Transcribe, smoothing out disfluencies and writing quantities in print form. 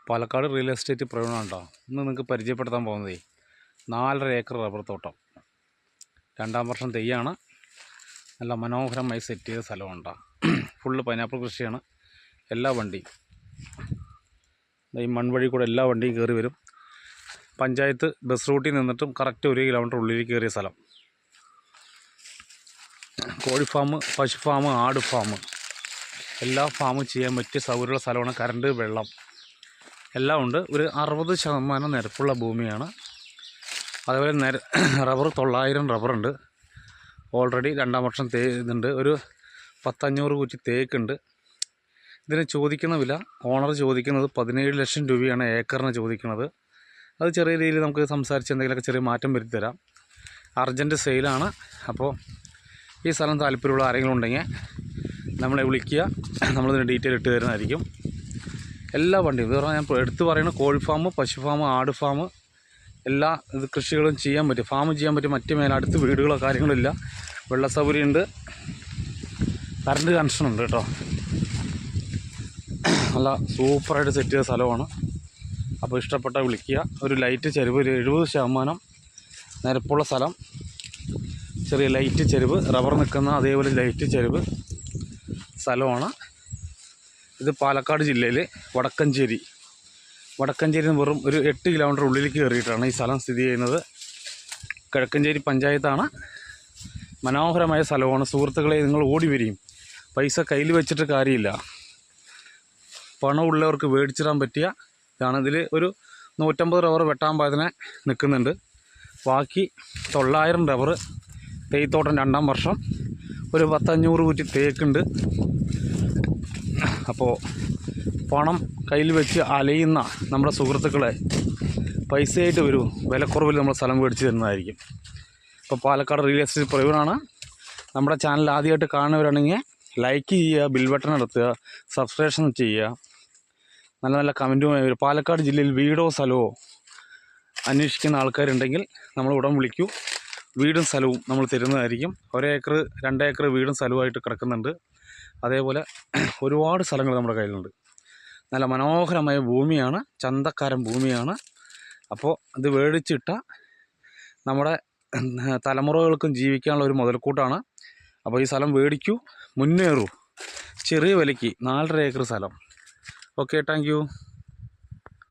Palakkad real estate പ്രവീണാണ്ടോ ഇന്ന് നിങ്ങൾക്ക് പരിചയപ്പെടുത്താൻ പോകുന്നത് 4.5 ഏക്കർ റബ്ബർ തോട്ടം. 2ാം വർഷം തെയ്യാണ്. നല്ല മനോഹരമായി സെറ്റ് ചെയ്ത സ്ഥലമുണ്ടോ. ഫുള്ള് പൈനാപ്പിൾ കൃഷിയാണ്. എല്ലാ വണ്ടിയും ഈ മൺവഴി കൂടെ എല്ലാ വണ്ടിയും കയറി വരും. പഞ്ചായത്ത് ബസ് റൂട്ടിൽ നിന്നിട്ടും കറക്റ്റ് 1 കിലോമീറ്റർ ഉള്ളിലേക്ക് കയറിയ സ്ഥലം. കോഴി ഫാം, പശു ഫാം, ആട് ഫാം, എല്ലാ ഫാമും ചെയ്യാൻ പറ്റിയ സൗകര്യമുള്ള സ്ഥലമാണ്. കറണ്ട്, വെള്ളം എല്ലാം ഉണ്ട്. ഒരു 60% നിരപ്പുള്ള ഭൂമിയാണ്. അതുപോലെ റബ്ബർ 900 റബ്ബറുണ്ട്. ഓൾറെഡി 2ാം വർഷം ഇതുണ്ട്. ഒരു 500 കുറ്റി തേക്കുണ്ട്. ഇതിന് ചോദിക്കുന്ന വില ഓണർ ചോദിക്കുന്നത് 17 ലക്ഷം രൂപയാണ് ഏക്കറിന് ചോദിക്കുന്നത്. അത് ചെറിയ രീതിയിൽ നമുക്ക് സംസാരിച്ച് എന്തെങ്കിലുമൊക്കെ ചെറിയ മാറ്റം വരുത്തി തരാം. അർജൻറ്റ് സെയിലാണ്. അപ്പോൾ ഈ സ്ഥലം താല്പര്യമുള്ള ആരെങ്കിലും ഉണ്ടെങ്കിൽ നമ്മളെ വിളിക്കുക. നമ്മളിതിന് ഡീറ്റെയിൽ ഇട്ട് തരുന്നതായിരിക്കും. എല്ലാ വണ്ടിയും ഇത് പറഞ്ഞാൽ ഞാൻ എടുത്ത് പറയുന്നത് കോഴി ഫാം, പശു ഫാം, ആട് ഫാം, എല്ലാ ഇത് കൃഷികളും ചെയ്യാൻ പറ്റും. ഫാം ചെയ്യാൻ പറ്റും. മറ്റു അടുത്ത് വീടുകളോ കാര്യങ്ങളോ ഇല്ല. വെള്ള സൗകര്യമുണ്ട്. കറണ്ട് കണക്ഷനുണ്ട് കേട്ടോ. നല്ല സൂപ്പറായിട്ട് സെറ്റ് ചെയ്ത സ്ഥലമാണ്. അപ്പോൾ ഇഷ്ടപ്പെട്ടാൽ വിളിക്കുക. ഒരു ലൈറ്റ് ചരിവ്, ഒരു 70% നിരപ്പുള്ള സ്ഥലം. ചെറിയ ലൈറ്റ് ചരിവ്, റബ്ബർ നിൽക്കുന്ന അതേപോലെ ലൈറ്റ് ചരിവ് സ്ഥലമാണ്. ഇത് പാലക്കാട് ജില്ലയിൽ വടക്കഞ്ചേരി വെറും ഒരു 8 കിലോമീറ്റർ ഉള്ളിലേക്ക് കയറിയിട്ടാണ് ഈ സ്ഥലം സ്ഥിതി ചെയ്യുന്നത്. കിഴക്കഞ്ചേരി പഞ്ചായത്താണ്. മനോഹരമായ സ്ഥലമാണ്. സുഹൃത്തുക്കളെ, നിങ്ങൾ ഓടി വരികയും പൈസ കയ്യിൽ വെച്ചിട്ട് കാര്യമില്ല. പണമുള്ളവർക്ക് മേടിച്ചിടാൻ പറ്റിയ ഇതാണ്. ഇതിൽ ഒരു 150 റബ്ബർ വെട്ടാൻ പാകത്തിന് നിൽക്കുന്നുണ്ട്. ബാക്കി 900 റബ്ബർ തേയിത്തോട്ടം 2ാം വർഷം. ഒരു 500 കുറ്റി തേക്കുണ്ട്. അപ്പോൾ പണം കയ്യിൽ വെച്ച് അലയുന്ന നമ്മുടെ സുഹൃത്തുക്കളെ പൈസയായിട്ട് വരൂ, വിലക്കുറവിൽ നമ്മൾ സ്ഥലം മേടിച്ച് തരുന്നതായിരിക്കും. ഇപ്പോൾ പാലക്കാട് റിയൽ എസ്റ്റേറ്റ് പ്രവീണാണ്. നമ്മുടെ ചാനൽ ആദ്യമായിട്ട് കാണുന്നവരാണെങ്കിൽ ലൈക്ക് ചെയ്യുക, ബിൽ ബട്ടൺ നടത്തുക, സബ്സ്ക്രിപ്ഷൻ ചെയ്യുക, നല്ല നല്ല കമൻറ്റുമായി വരും. പാലക്കാട് ജില്ലയിൽ വീടോ സ്ഥലമോ അന്വേഷിക്കുന്ന ആൾക്കാരുണ്ടെങ്കിൽ നമ്മൾ ഉടൻ വിളിക്കൂ. വീടും സ്ഥലവും നമ്മൾ തരുന്നതായിരിക്കും. 1 ഏക്കർ 2 ഏക്കർ വീടും സ്ഥലവുമായിട്ട് കിടക്കുന്നുണ്ട്. അതേപോലെ ഒരുപാട് സ്ഥലങ്ങൾ നമ്മുടെ കയ്യിലുണ്ട്. നല്ല മനോഹരമായ ഭൂമിയാണ്. ചന്തക്കാരൻ ഭൂമിയാണ്. അപ്പോൾ ഇത് മേടിച്ചിട്ട നമ്മുടെ തലമുറകൾക്കും ജീവിക്കാനുള്ള ഒരു മുതൽക്കൂട്ടാണ്. അപ്പോൾ ഈ സ്ഥലം മേടിക്കൂ, മുന്നേറൂ. ചെറിയ വിലയ്ക്ക് 4.5 ഏക്കർ സ്ഥലം. Okay, thank you.